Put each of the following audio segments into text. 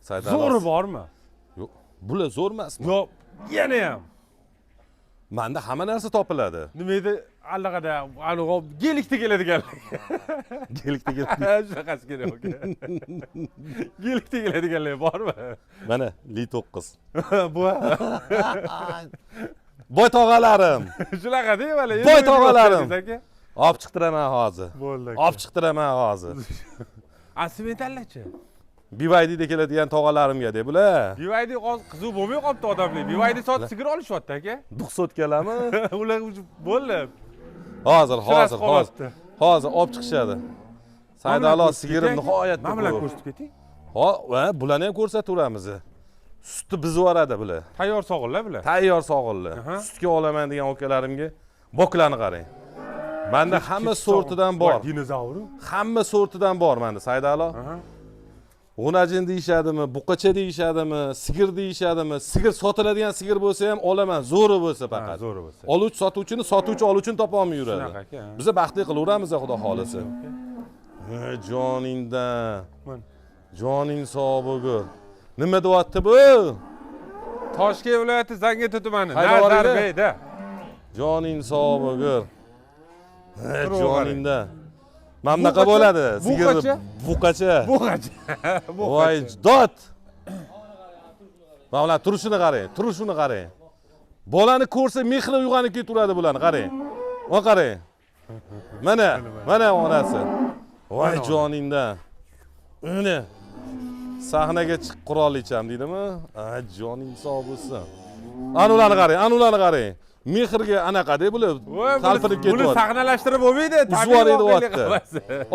Zo'ri bormi? Yo'q, bular zo'r emasmi? Yo'q, yana ham. Menda hamma narsa topiladi. Nima edi? Allaqada gelikda keladiganlar. Gelikda keladi. Shunaqasi kerak aka. Gelikda keladiganlar bormi? Mana Li 9. Bu. Boy tog'alarim. Shunaqa-da mana. Boy tog'alarim. Olib chiqtiraman hozir. Bo'ldi. Olib chiqtiraman hozir. Asimentallarchi? BYDda keladigan tog'alarimga deb bular. BYD hozir qiziq bo'lmay qolibdi odamlar. BYD soat sigir olishyapti aka. 200 kelami? Ular bo'ldi. Hozir olib chiqishadi. Saydalo sigirim nihoyatda. Mana bular ko'rsatib keting. Va bularni ham ko'rsataveramiz. Sutni bizib yuboradi bular. Tayyor sog'inlar bular. Tayyor sog'inlar. Sutga olaman degan ukalarimga boklarni qarang. Menda hamma sortidan bor. Dinozavr. Hamma sortidan bor menda Saydalo. G'unajin deyishadimi, buqacha deyishadimi, sigir deyishadimi? Sigir sotiladigan sigir bo'lsa ham olaman, zo'ri bo'lsa faqat. Zo'ri bo'lsa. Oluvchi sotuvchini, sotuvchi oluvchini topa olmay yuradi. Shunaqa aka. Biz baxtli qilaveramiz, xudo xolisa. Joningdan. Joning sog' bo'lgur. Nima deyapti bu? Toshkent viloyati Zangiota tumani, Nazarbeyda. Joning sog' bo'lgur. Joningdan. Mana bunaqa bo'ladi. Sigirni buqacha. Voy, dod. Mana turishini qarang, Bolani ko'rsa mehri uyg'onib ketaveradi bularni, qarang. Mana qarang. Mana onasi. Voy joningdan. Uni sahnaga chiq qurol icham deydimi? Joning sog' bo'lsin. Anularni qarang. Mehrga anaqa-da bular talpinib ketyapti. Buni sahnalashtirib bo'lmaydi. Uzvor edyapti.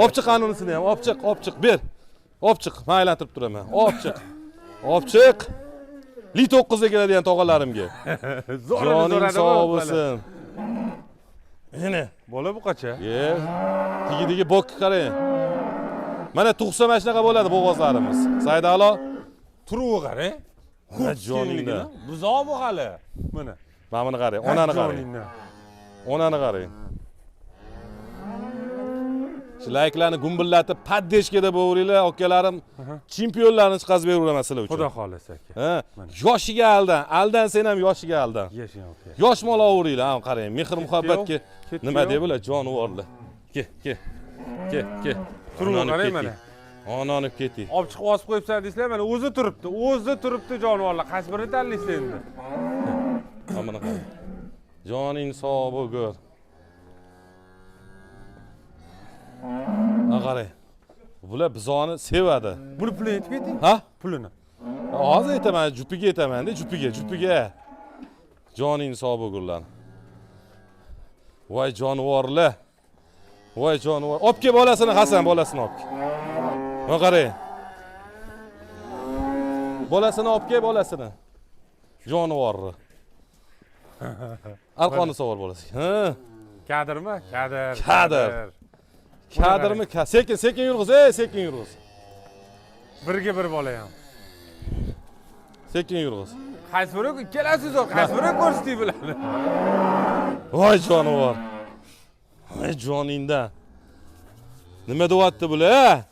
Olib chiq anunisini ham, olib chiq, ber. Olib chiq, men aylantirib turaman. Olib chiq. Li 9 ga keladigan tog'alarimga. Joning sog' bo'lsin. Mana bola buqacha. Tigi bokka qarang. Mana tug'sa mana shunaqa bo'ladi bo'g'ozlarimiz. Saydalo, turuvi qarang. Joningdan. Buzoq bu hali. Mana. Mana buni qarang, onani qarang. Shularni gumbullatib paddeshkada bo'ringlar, akalarim. Chempionlarni chiqazib beraveraman sizlar uchun. Xudo xolasa aka. Yoshiga aldansan ham yoshiga aldan. Yashang aka. Yosh mola o'ringlar, ham qarang. Mehr muhabbatga nima deb bular, jonivorlar. Ke. Turib qarang mana. Ononib keting. Olib chiqib osib qo'yibsan deysizlar, mana o'zi turibdi jonivorlar. Qaysi birini tanlaysizlar endi? Mana qarang. Joning sog' bo'lgur. Qarang. Bular bizoni sevadi. Buni pulini aytib keting. Ha? Pulini. Hozir aytaman, jupiga aytaman-da, jupiga. Joning sog' bo'lgurlar. Voy jonivorlar. Olib kel bolasini, Hasan bolasini olib kel. Mana qarang. Bolasini olib kel, bolasini. Jonivorni. Arqonni savol bo'lasiz. Kadrmi? Kadrmi? Sekin yurg'iz, sekin yurg'iz. Birga bir bola ham. Sekin yurg'iz. Qaysi biri ikkalasiz, qaysi biri ko'rsating bularni. Voy jonivor. Voy joningdan. Nima deyapti bular?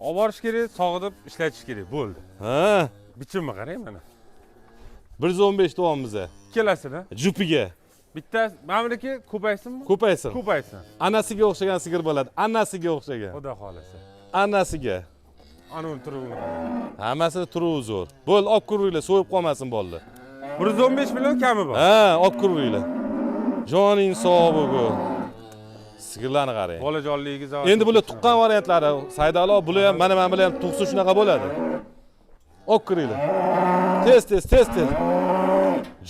Olib borish kerak, sog'dib ishlatish kerak, bo'ldi. Bichimni qarang mana. 115 deyapmiz. Ikkalasini. Jupiga. Bittasi, meniki ko'paysinmi? Ko'paysin. Anasiga o'xshagan sigir bo'ladi. Anasiga o'xshagan. Xudo xolasa. Anasiga. Ana uni turuvini. Hammasi turuvi zo'r. Bo'l, olib kiringlar, so'yib qolmasin bolalar. 115 million kami bor. olib kiringlar. Joning sog' bo'lgur. Sigirlarni qarang. Bolajonligiga zavod. Endi bular tuqqan variantlari, Saydalo, bular ham mana bilan tug'sa shunaqa bo'ladi. Olib kiringlar. Tez.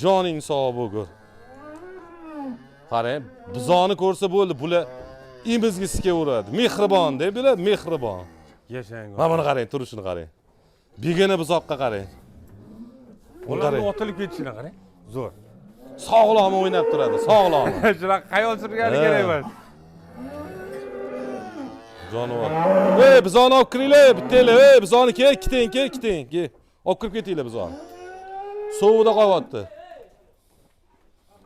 Joning sog' bo'lgur. Qarang, bizoni ko'rsa bo'ldi, bular imizga sikaveradi. Mehribon-da, bular mehribon. Yashang. Mana buni qarang, turishini qarang. Begona buzoqqa qarang. Ularni otilib ketishini qarang. Zo'r. Sog'lom o'ynab turadi, sog'lom. Shunaqa xayol surgani kerak emas. Jonivor. Bizoni olib kiringlar, bittanglar. Bizoni kel, kiting. Olib kirib ketinglar bizoni. Sovida qolyapti.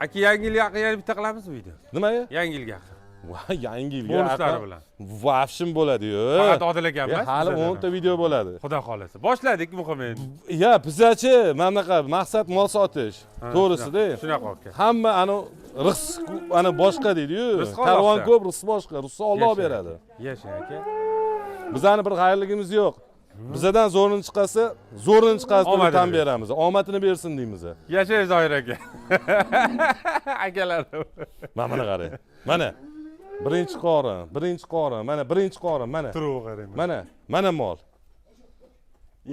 Aka, yangi yilga yaqin yana bitta qilamizmi video? Nimaga? Yangi yilga yaqin. Voy, yangi yilga bonuslari bilan. vafshim bo'ladi-yu. Faqat Odil aka emas. Hali 10 ta video bo'ladi. Xudo xolasa. Boshladik muhim endi. Ya, bizachi mana bunaqa maqsad mol sotish. To'g'risi-da. Shunaqa aka. Hamma rizq boshqa deydi-yu. Rizq Karvon Allohdan. ko'p, rizq boshqa. Rizq Alloh beradi. Yashang aka. Bizani bir xayrligimiz yo'q. Bizadan zo'rini chiqarsa, Omadini tan beramiz. Omadini bersin deymiz. Yashang Zoir aka. Akalar. Mana qarang. Mana birinchi qorin, mana birinchi qorin, mana. Turib qarang. Mana mol.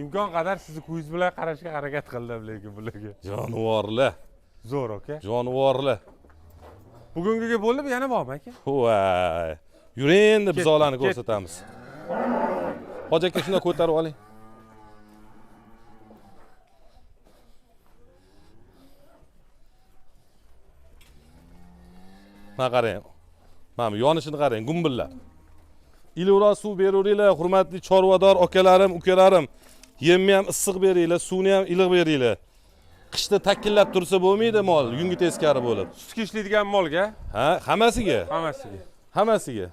Imkon qadar sizni ko'zingiz bilan qarashga harakat qildim lekin bularga. Jonivorlar. Zo'r aka. Jonivorlar. Bugungiga bo'ldimi, yana bormi aka? Voy. Yuring endi biz olarni ko'rsatamiz. Hoji aka shuni ko'tarib oling. Mana qarang. Mana yonishini qarang, gumbillab. Ilo'ra suv beringlar, hurmatli chorvador akalarim, ukalarim. Yemni ham issiq beringlar, suvni ham iliq beringlar. Qishda takkillab tursa bo'lmaydi mol, yungi teskari bo'lib. Sutga ishlaydigan molga? Ha, hammasiga. Hammasiga.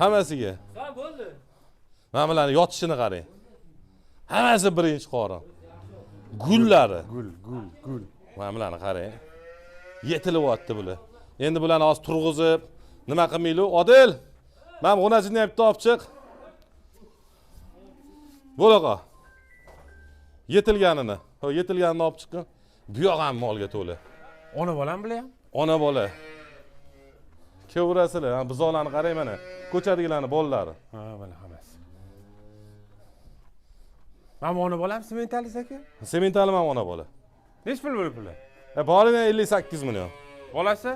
Hammasiga. Ha, bo'ldi. Mana bularning yotishini qarang. Hammasi birinchi qorin. Gullari. Gul. Mana bularni qarang. Yetilyapti bular. Endi bularni hozir turg'izib, nima qilmaylik? Odil. Men g'unachini ham bitta olib chiq. Bo'laqa. Yetilganini. Yetilganini olib chiqin. Bu yoq ham molga to'la. Ona bolam bilan ham? Ona bola. Kevrasizlar, buzoqlarni qarang mana. Ko'chadigilarni bolalari. Ha, mana hammasi. Mana ona bolam sementali aka? Sementali ham ona bola. Nech pul bo'lib puli? Boridan 58 million. Bolasi?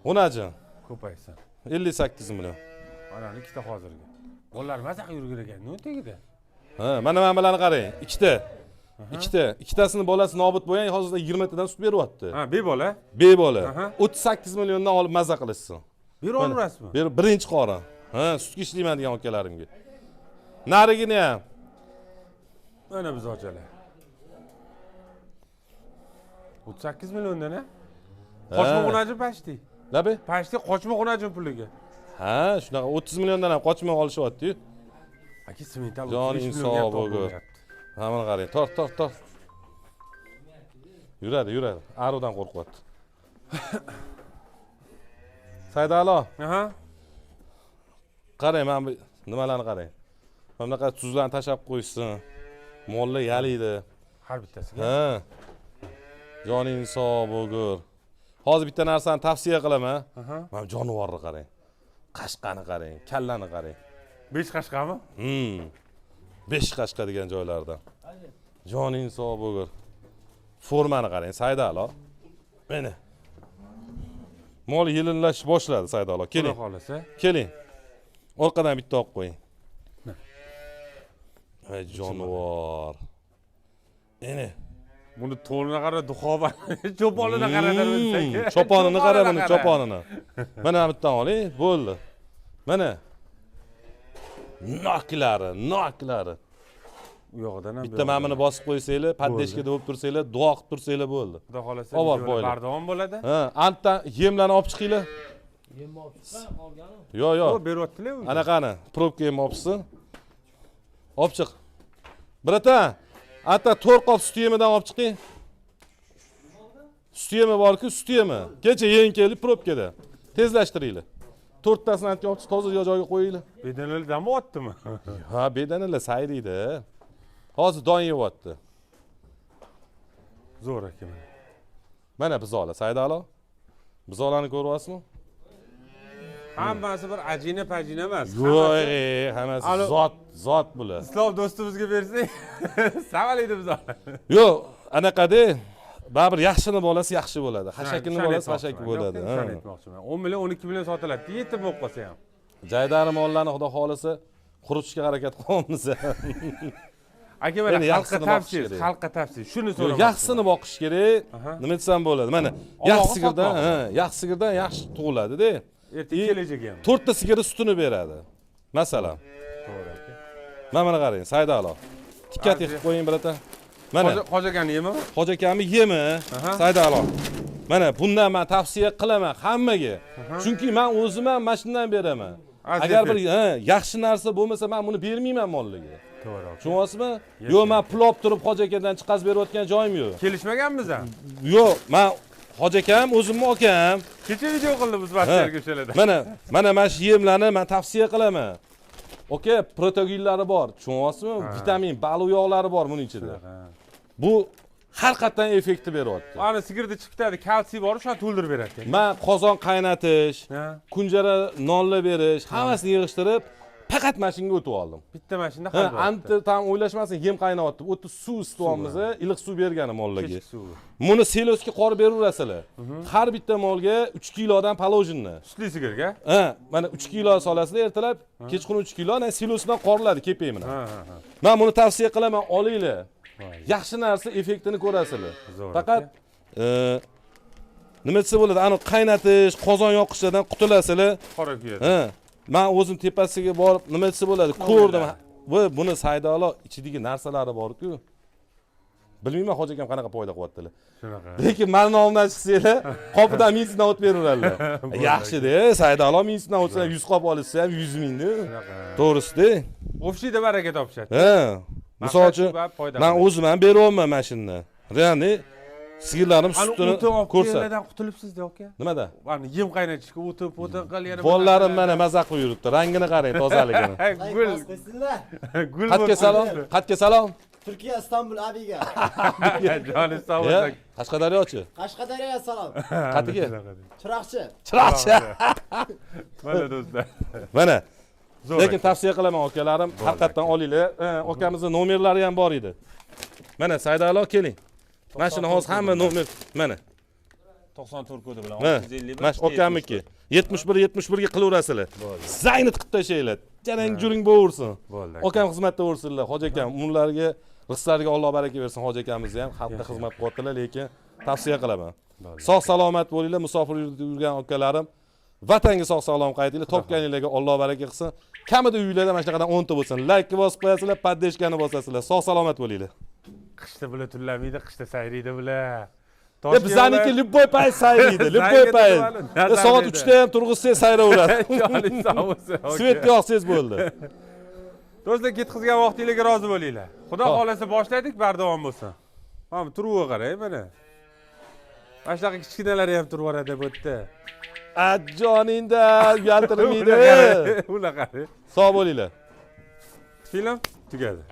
G'unajin. Ko'paysin. 58 million. Mana ikkita hozirgi. Bolalar mazax yurgur ekan, nima tegida? Ha, mana bularni qarang. Ikkitasini bolasi nobud bo'lgan, hozirda 20 tadan sut beryapti. Ha, bebola? Bebola. 38 milliondan olib maza qilishsin. Beraverasizmi? Birinchi qorin. Ha, sutga ishlayman degan akalarimga. Narigini ham. Mana biz ochalar. 38 milliondan a? Qochma xunajim pashti. Nabi? Pashti qochma xunajim puliga. Ha, shunaqa 30 milliondan ham qochmay olishyapti-yu. Aka semental Joning sog' bo'lgur. Ha, mana qarang. Tort. Yuradi. Arudan qo'rqyapti. Saydalo. Aha. Qarang, mana nimalarni qarang. Mana bunaqa tuzlarni tashab qo'ysin. Mollar yalaydi. Har bittasiga. Ha. Joning sog' bo'lgur. Hozir bitta narsani tavsiya qilaman. Mana jonivorni qarang. Qashqani qarang, kallani qarang. 5 qashqami? 5 qashqa degan joylardan. Joning sog' bo'lgur. Formani qarang, Saydalo. Mana. Mol yilinlash boshladi Saydalo. Keling. Xudo xolasa. Keling. Orqadan bitta olib qo'ying. Ey jonivor. Ene. Buni to'lini qara, duxoba. Cho'ponini qaradan o'tsak. Cho'ponini qara, buni cho'ponini. Mana bitta oling, bo'ldi. Mana. Noklari. U yog'idan ham. Bitta mana buni bosib qo'ysanglar, paddeshga deb tursanglar, duo qilib tursanglar bo'ldi. Xudo xolasa, bardavom bo'ladi. Ha, antdan yemlarni olib chiqinglar. Yem olib chiqsam qolgani. Yo'q. O, beryaptilar o'zi. Anaqani, probka yem olibsin. Olib chiq. Bratan, atta 4 qop sut yemidan olib chiqing. Sut yemi bor-ku, sut yemi. Kecha yeng kelib probkada. Tezlashtiringlar. 4 tasini antga olib toza joyga qo'yinglar. Bedanalardan o'tdimi? Ha, bedanalar sayraydi. Hozir don yeyapti. Zo'r aka mana. Mana buzoqlar, Saydalo. Buzoqlarni ko'ryapsizmi? Hammasi bir ajina emas. Yo'q, hammasi zot bular. Islom do'stimizga bersang, savalaydi biz. Yo'q, anaqada baribir yaxshini bolasi yaxshi bo'ladi. Hashakini bolasi hashak bo'ladi. Shuni aytmoqchiman. 10 million, 12 million sotiladi. Yetim bo'lib qolsa ham. Jaydari mollarni xudo xolisa quritishga harakat qilamiz. Aka mana xalqqa tavsiya. Shuni so'ramoqchiman. Yaxshisini boqish kerak. Nima desam bo'ladi? Mana yaxshi sigirdan yaxshi tug'iladi-da. Ertaga kelajagi ham. 4 ta sigiri sutini beradi. Masalan. To'g'ri aka. Mana qarang, Saydalo. Tikkat qilib qo'ying birata. Mana Hoji akani yemi? Hoji akami yemi. Saydalo. Mana bundan men tavsiya qilaman hammaga. Chunki men o'zim ham mashinadan beraman. Agar bir yaxshi narsa bo'lmasa men buni bermayman mollarga. To'g'ri. Tushunyapsizmi? Yo'q, men pul olib turib Hoji akadan chiqazib berayotgan joyim yo'q. Kelishmaganmiz ham. Yo'q, men Hoji akam, o'zimni akam. Kecha video qildi biz vaqtlarga o'shalarda. Mana shu yemlarni men tavsiya qilaman. Oka, proteinlari bor. Tushunyapsizmi? Vitamin, baliq yog'lari bor buning ichida. Bu har qatdan effekti beryapti. Ana sigirda chiqadi, kalsiy bor, shuni to'ldirib beradi. Men qozon qaynatish, kunjara nonlar berish, hammasini yig'ishtirib, faqat mashinaga o'tib oldim. Bitta mashina qildi. Anti tam o'ylashmasin, yem qaynatyapti. O'tib suv istyapmiz, iliq suv berganim mollarga. Kechki suv. Buni selosga qorib beraverasizlar. Har bitta molga 3 kilodan palojinni. Sutli sigirga? Mana 3 kilo solasizlar ertalab, kechqurun 3 kilo, selosdan qoriladi kepay bilan. Men buni tavsiya qilaman, olinglar. Yaxshi narsa effektini ko'rasizlar. Faqat nima desa bo'ladi, ani qaynatish, qozon yoqishlardan qutulasizlar. Qora kuyadi. Men o'zim tepasiga borib, nima desa bo'ladi, ko'rdim. Voy, buni saydalo ichidagi narsalari bor-ku. Bilmayman Hoji akam qanaqa foyda qilyaptilar. Shunaqa. Lekin men nomdan chiqsanglar, qopidan 1000 sidan o'tib beraveradilar. Yaxshi-da, saydalo 1000 sidan o'tsa 100 qop olsa ham 100 mingda. To'g'risi-da. O'fshida baraka topishadi. Misol uchun men o'zim ham beryapman mashinani. Ya'ni sigirlarim sutini ko'rsat. O'tdan qutulibsiz-da, aka. Nimada? Mana yem qaynatishga o'tin qil yana. Bolalarim mana maza qilib yuribdi. Rangini qarang, tozaligini. Gul. Gul. Qatga salom. Turkiya Istanbul abiga. Joni sog' bo'lsin. Qashqadaryochi. Qashqadaryoga salom. Qatiga. Chiroqchi. Mana do'stlar. Mana. Lekin tavsiya qilaman akalarim, haqiqatan olinglar. Akamizning nomerlari ham bor edi. Mana Saydalo keling. Mashina hozir hamma nomer mana. 94 kodi bilan 650. Mana akamniki. 71 ga qilaverasizlar. Zayni qilib tashlaylar. Jarang juring bo'versin. Akam xizmatda bo'lsinlar. Hoji akam ularga rizqlariga Alloh baraka bersin. Hoji akamizni ham xalqqa xizmat qilyaptilar, lekin tavsiya qilaman. Sog' salomat bo'linglar, musofir yurgan akalarim. Vatanga sog' salomat qaytinglar, topganinglarga Alloh baraka qilsin. Kamida uylarda mana shunaqadan 10 ta bo'lsin. Like bosib qo'yasizlar, poddeshkani bosasizlar. Sog' salomat bo'linglar. Qishda bular tullamaydi, qishda sayraydi bular. Bizaniki любой payt sayraydi, любой payt. Soat 3 da ham turg'izsangiz sayraveradi. Joningiz sog' bo'lsin. Svet yoqsangiz bo'ldi. Do'stlar, ketqizgan vaqtingizga rozi bo'linglar. Xudo xolasa boshladik, bardavom bo'lsin. Mana turuvi qarang mana. Mana shunaqa kichkinalar ham turib boradi bu yerda. Joningda uyaltirmaydi. Ular qarang. Sog' bo'linglar. Film tugadi.